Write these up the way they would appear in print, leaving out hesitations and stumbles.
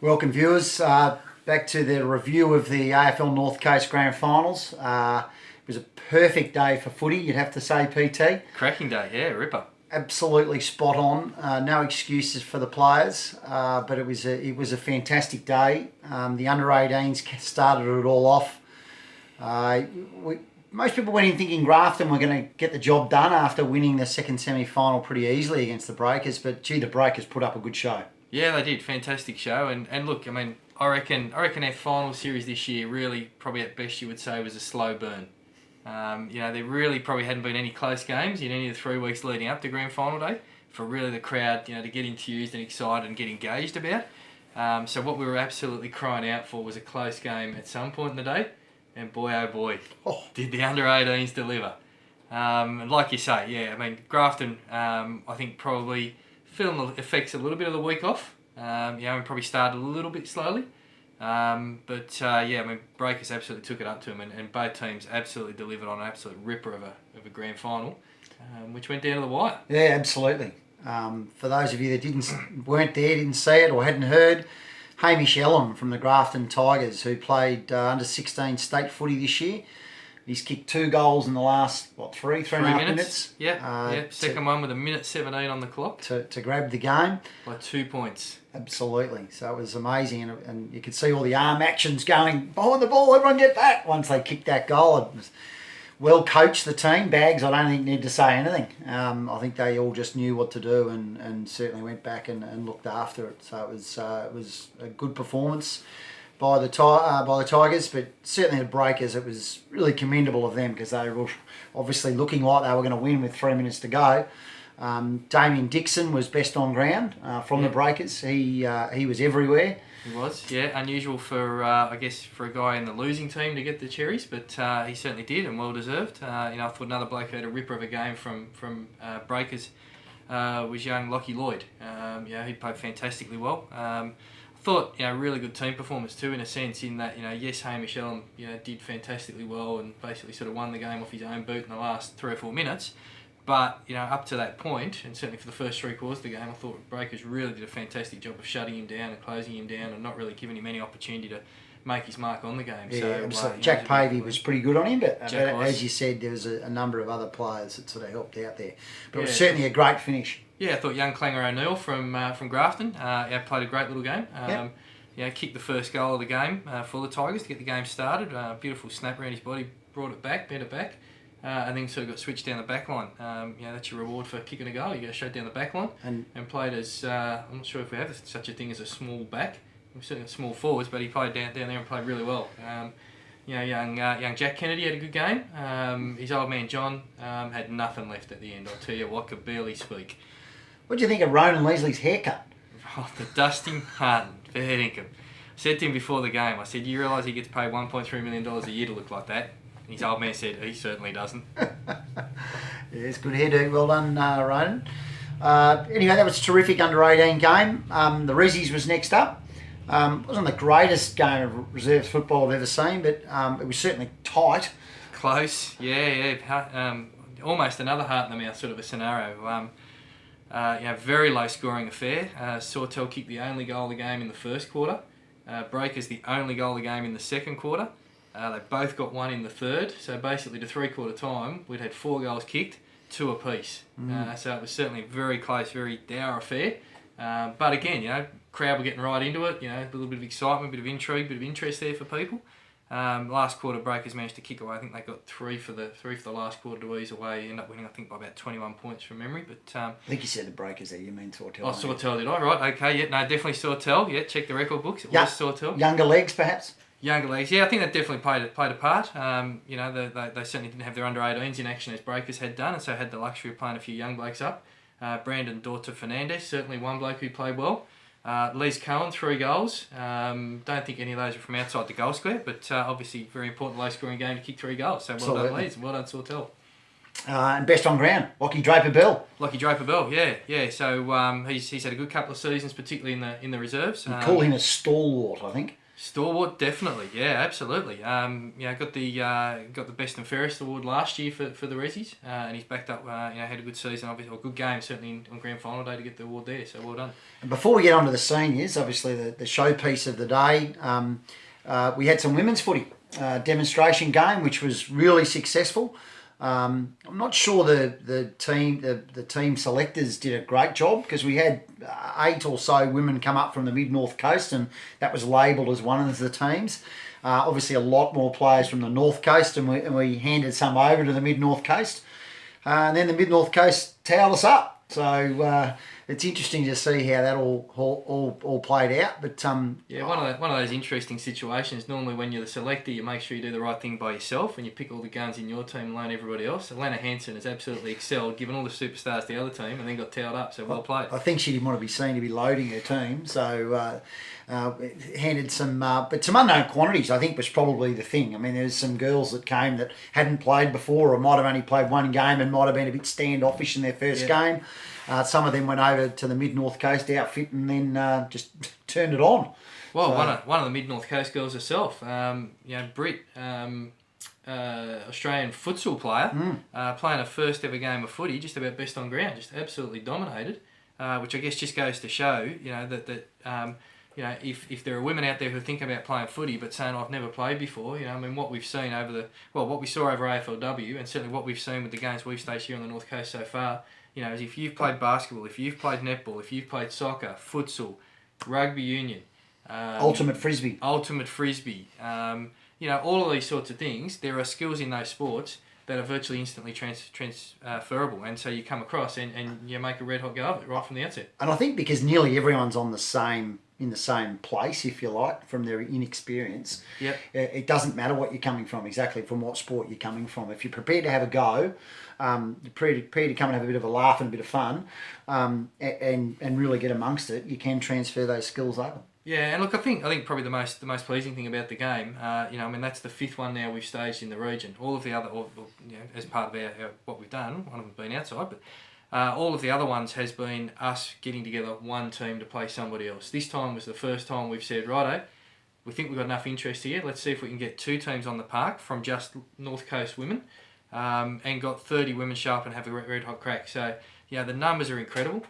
Welcome viewers, back to the review of the AFL North Coast Grand Finals. It was a perfect day for footy, you'd have to say, PT. Cracking day, yeah, ripper. Absolutely spot on. No excuses for the players, but it was a fantastic day. The under-18s started it all off. Most people went in thinking Grafton were going to get the job done after winning the second semi-final pretty easily against the Breakers, but gee, the Breakers put up a good show. Yeah, they did. Fantastic show. And look, I mean, I reckon our final series this year really, probably at best you would say, was a slow burn. There really probably hadn't been any close games in any of the 3 weeks leading up to Grand Final Day for really the crowd, to get enthused and excited and get engaged about. So what we were absolutely crying out for was a close game at some point in the day. And boy, oh boy, did the under-18s deliver. And like you say, yeah, I mean, Grafton, I think probably feeling the effects a little bit of the week off. And probably started a little bit slowly. Breakers absolutely took it up to them, and both teams absolutely delivered on an absolute ripper of a grand final, which went down to the wire. Yeah, absolutely. For those of you that weren't there, didn't see it, or hadn't heard, Hamish Ellum from the Grafton Tigers, who played under 16 state footy this year. He's kicked 2 goals in the last, three and a half minutes. Yeah. Second one with 1:17 on the clock. To grab the game. By 2 points. Absolutely. So it was amazing. And you could see all the arm actions going, behind the ball, everyone get back, once they kicked that goal. It was well coached, the team. Bags, I don't think need to say anything. I think they all just knew what to do and certainly went back and looked after it. So it was a good performance by the Tigers, but certainly the Breakers, it was really commendable of them because they were obviously looking like they were going to win with 3 minutes to go. Damien Dixon was best on ground from the Breakers. He was everywhere. He was, yeah. Unusual for for a guy in the losing team to get the cherries, but he certainly did and well deserved. I thought another bloke who had a ripper of a game from Breakers was young Lockie Lloyd. He played fantastically well. Thought really good team performance too, in a sense, in that yes, Hamish Ellum did fantastically well and basically sort of won the game off his own boot in the last 3 or 4 minutes, but up to that point, and certainly for the first 3 quarters of the game, I thought Breakers really did a fantastic job of shutting him down and closing him down and not really giving him any opportunity to make his mark on the game. Yeah, so, Jack Pavey was pretty good on him, but as you said, there was a number of other players that sort of helped out there. But it was certainly a great finish. Yeah, I thought young Clanger O'Neill from Grafton played a great little game. Kicked the first goal of the game for the Tigers to get the game started. Beautiful snap around his body, brought it back, bent it back, and then sort of got switched down the back line. That's your reward for kicking a goal. You go straight down the back line and played as, I'm not sure if we have such a thing as a small back. We're certainly small forwards, but he played down there and played really well. Young Jack Kennedy had a good game. His old man John had nothing left at the end. I'll tell you what, could barely speak. What do you think of Ronan Leslie's haircut? Oh, the dusting Harton, fair dinkum. I said to him before the game, I said, you realise he gets paid $1.3 million a year to look like that? And his old man said, he certainly doesn't. Yes, good hairdo. Well done, Ronan. Anyway, that was a terrific under-18 game. The Rezzies was next up. Wasn't the greatest game of reserves football I've ever seen, but it was certainly tight. Close, yeah. Almost another heart in the mouth sort of a scenario. Very low scoring affair. Sawtell kicked the only goal of the game in the first quarter. Breakers the only goal of the game in the second quarter. They both got one in the third. So basically to 3/4 time, we'd had 4 goals kicked, 2 apiece. So it was certainly a very close, very dour affair. But again, crowd were getting right into it. A little bit of excitement, a bit of intrigue, a bit of interest there for people. Last quarter, Breakers managed to kick away. I think they got 3 for the last quarter to ease away. Ended up winning, I think, by about 21 points from memory. But I think you said the Breakers there. You mean Sawtell? Oh, Sawtell, did I? Right, okay, yeah, no, definitely Sawtell. Yeah, check the record books. It was Sawtell. Younger legs, perhaps. Younger legs, yeah, I think that definitely played a part. They certainly didn't have their under-18s in action as Breakers had done, and so had the luxury of playing a few young blokes up. Brandon Daughter Fernandez, certainly one bloke who played well. Les Cohen, 3 goals. Don't think any of those are from outside the goal square, but obviously very important low-scoring game to kick 3 goals. So well done, Les, and well done, Sawtell. And best on ground, Lockie Draper-Bell. Lockie Draper-Bell, yeah. So he's had a good couple of seasons, particularly in the reserves. You call him a stalwart, I think. Stalwart, definitely, yeah, absolutely. Got the best and fairest award last year for the Rezzies, and he's backed up. Had a good season, obviously, or good game certainly on grand final day to get the award there. So well done. And before we get on to the seniors, obviously the showpiece of the day, we had some women's footy demonstration game, which was really successful. I'm not sure the team selectors did a great job because we had 8 or so women come up from the mid-north coast, and that was labelled as one of the teams. Obviously, a lot more players from the north coast, and we handed some over to the mid-north coast, and then the mid-north coast towed us up. So it's interesting to see how that all played out. But one of those interesting situations. Normally, when you're the selector, you make sure you do the right thing by yourself, and you pick all the guns in your team and loan everybody else. Alana Hansen has absolutely excelled, given all the superstars to the other team, and then got towed up. So well played. I think she didn't want to be seen to be loading her team, so handed some, but some unknown quantities. I think was probably the thing. I mean, there's some girls that came that hadn't played before, or might have only played one game and might have been a bit standoffish in their first game. Some of them went over to the mid-north coast outfit and then just turned it on. Well, so, one of the mid-north coast girls herself, Brit, Australian futsal player, playing her first ever game of footy, just about best on ground, just absolutely dominated, which I guess just goes to show, if there are women out there who think about playing footy but saying I've never played before, what we've seen what we saw over AFLW, and certainly what we've seen with the games we've staged here on the North Coast so far, is if you've played basketball, if you've played netball, if you've played soccer, futsal, rugby union, ultimate frisbee, all of these sorts of things, there are skills in those sports that are virtually instantly transferable, and so you come across and you make a red hot go of it right from the outset. And I think because nearly everyone's in the same place, if you like, from their inexperience. Yep. It doesn't matter what you're coming from, exactly from what sport you're coming from. If you're prepared to have a go, you're prepared to come and have a bit of a laugh and a bit of fun, and really get amongst it, you can transfer those skills over. Yeah, and look, I think probably the most pleasing thing about the game, that's the 5th one now we've staged in the region. All of the other, as part of our what we've done, one of them's been outside, but all of the other ones has been us getting together one team to play somebody else. This time was the first time we've said, righto, we think we've got enough interest here. Let's see if we can get 2 teams on the park from just North Coast women, and got 30 women show up and have a red hot crack. So, the numbers are incredible.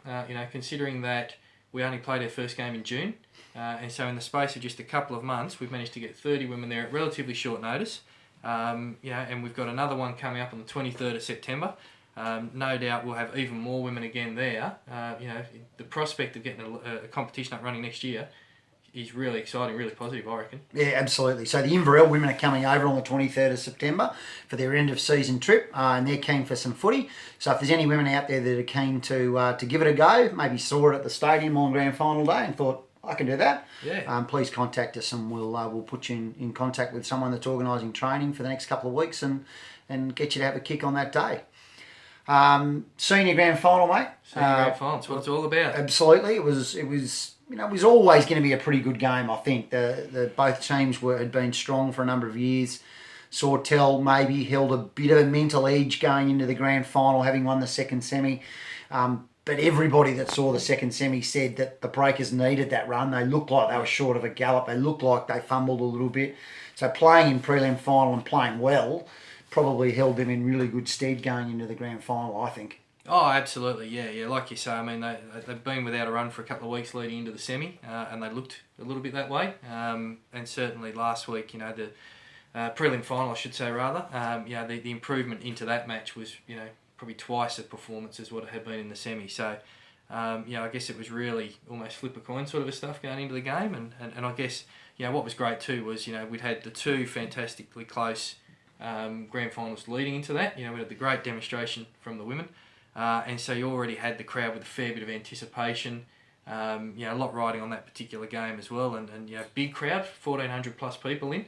Considering that we only played our first game in June. And so in the space of just a couple of months, we've managed to get 30 women there at relatively short notice. And we've got another one coming up on the 23rd of September. No doubt we'll have even more women again there. The prospect of getting a competition up running next year is really exciting, really positive, I reckon. Yeah, absolutely. So the Inverell women are coming over on the 23rd of September for their end of season trip, and they're keen for some footy. So if there's any women out there that are keen to give it a go, maybe saw it at the stadium on grand final day and thought, I can do that. Yeah. Please contact us, and we'll put you in contact with someone that's organising training for the next couple of weeks and get you to have a kick on that day. Senior grand final, mate. Senior grand final, that's what it's all about. Absolutely, it was always going to be a pretty good game. I think the both teams had been strong for a number of years. Sawtell maybe held a bit of a mental edge going into the grand final, having won the second semi. But everybody that saw the second semi said that the Breakers needed that run. They looked like they were short of a gallop. They looked like they fumbled a little bit. So playing in prelim final and playing well probably held them in really good stead going into the grand final, I think. Oh, absolutely, yeah. Like you say, they've been without a run for a couple of weeks leading into the semi, and they looked a little bit that way. And certainly last week, the prelim final, I should say, rather, the improvement into that match was, probably twice the performance as what it had been in the semi. So, I guess it was really almost flip a coin sort of stuff going into the game. And I guess, what was great too was, we'd had the 2 fantastically close grand finals leading into that. We had the great demonstration from the women. And so you already had the crowd with a fair bit of anticipation. A lot riding on that particular game as well. And big crowd, 1,400 plus people in.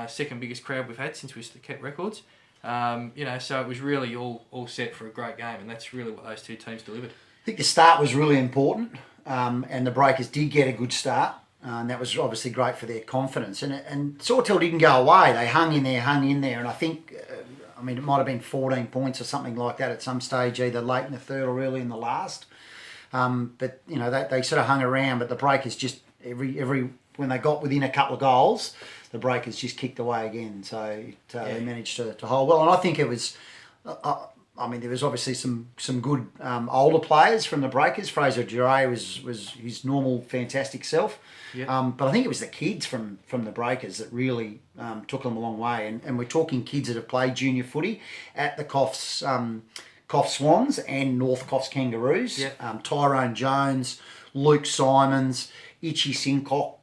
Second biggest crowd we've had since we kept records. So it was really all set for a great game, and that's really what those 2 teams delivered. I think the start was really important, and the Breakers did get a good start, and that was obviously great for their confidence. And Sawtell didn't go away; they hung in there, and I think, it might have been 14 points or something like that at some stage, either late in the third or early in the last. But they sort of hung around, but the Breakers just every when they got within a couple of goals, the Breakers just kicked away again. So they managed to hold well. And I think it was, I mean, there was obviously some good older players from the Breakers. Fraser Duray was his normal fantastic self. Yeah. But I think it was the kids from the Breakers that really took them a long way. And we're talking kids that have played junior footy at the Coffs Swans and North Coffs Kangaroos. Yeah. Tyrone Jones, Luke Simons, Itchy Sincock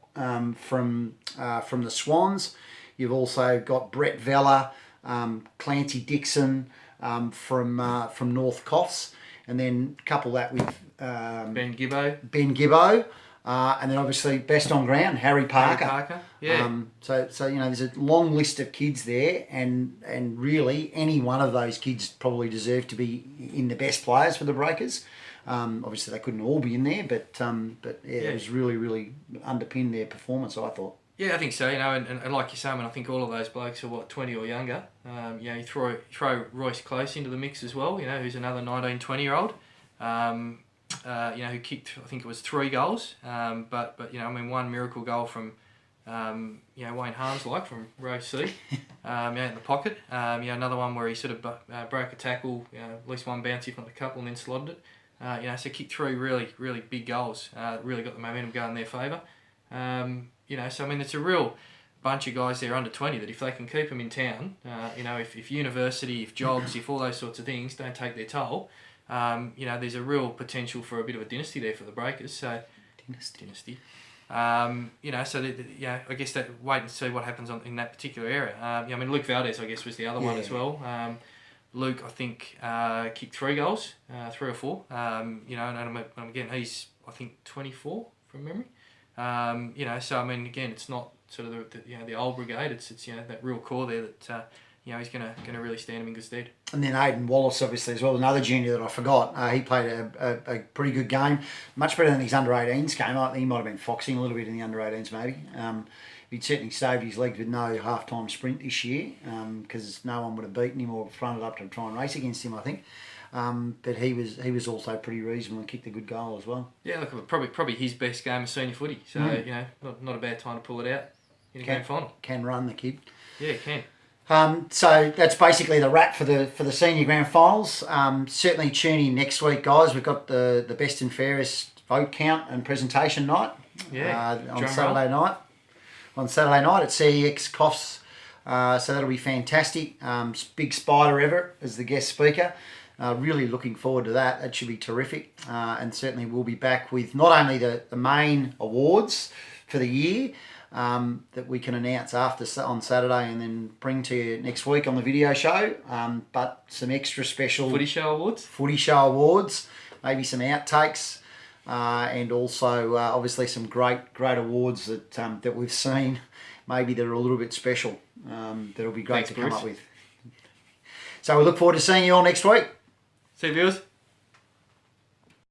from the Swans. You've also got Brett Vella, Clancy Dixon from North Coffs, and then couple that with Ben Gibbo. And then obviously best on ground, Harry Parker. Yeah. So there's a long list of kids there, and really any one of those kids probably deserve to be in the best players for the Breakers. Obviously they couldn't all be in there, but it was really underpinned their performance, I thought. Yeah, I think so. And like you say, I think all of those blokes are 20 or younger. You throw Royce Close into the mix as well. Who's another 19, 20-year-old. Who kicked, I think it was 3 goals. But one miracle goal from Wayne Harms, from row C, in the pocket. Another one where he sort of broke a tackle, at least one bounce, if not a couple, and then slotted it. So kicked 3 really big goals. Really got the momentum going in their favour. It's a real bunch of guys there under 20 that if they can keep them in town, if university, if jobs, if all those sorts of things don't take their toll, there's a real potential for a bit of a dynasty there for the Breakers. So dynasty. I guess that wait and see what happens in that particular area. Luke Valdez, I guess, was the other one as well. Luke, I think, kicked 3 goals, 3 or 4. And again, he's, I think, 24 from memory. Again, it's not sort of the old brigade. It's that real core there that he's gonna really stand him in good stead. And then Aidan Wallace, obviously, as well, another junior that I forgot. He played a pretty good game, much better than his under-18s game. I think he might have been foxing a little bit in the under-18s, maybe. He'd certainly saved his legs with no half-time sprint this year, because no one would have beaten him or fronted up to try and race against him, I think. But he was also pretty reasonable and kicked a good goal as well. Yeah, look, probably his best game of senior footy. So not a bad time to pull it out in a grand final. Can run, the kid. Yeah, can. So that's basically the wrap for the senior grand finals. Certainly tune in next week, guys. We've got the best and fairest vote count and presentation night. On Saturday night. On Saturday night at CEX Coffs. So that'll be fantastic. Big Spider Everett as the guest speaker. Really looking forward to that. That should be terrific. And certainly we'll be back with not only the main awards for the year that we can announce on Saturday and then bring to you next week on the video show, but some extra special Footy Show Awards, maybe some outtakes, and also obviously some great awards that we've seen, maybe that are a little bit special, that'll be great to come up with. So we look forward to seeing you all next week. See you, viewers.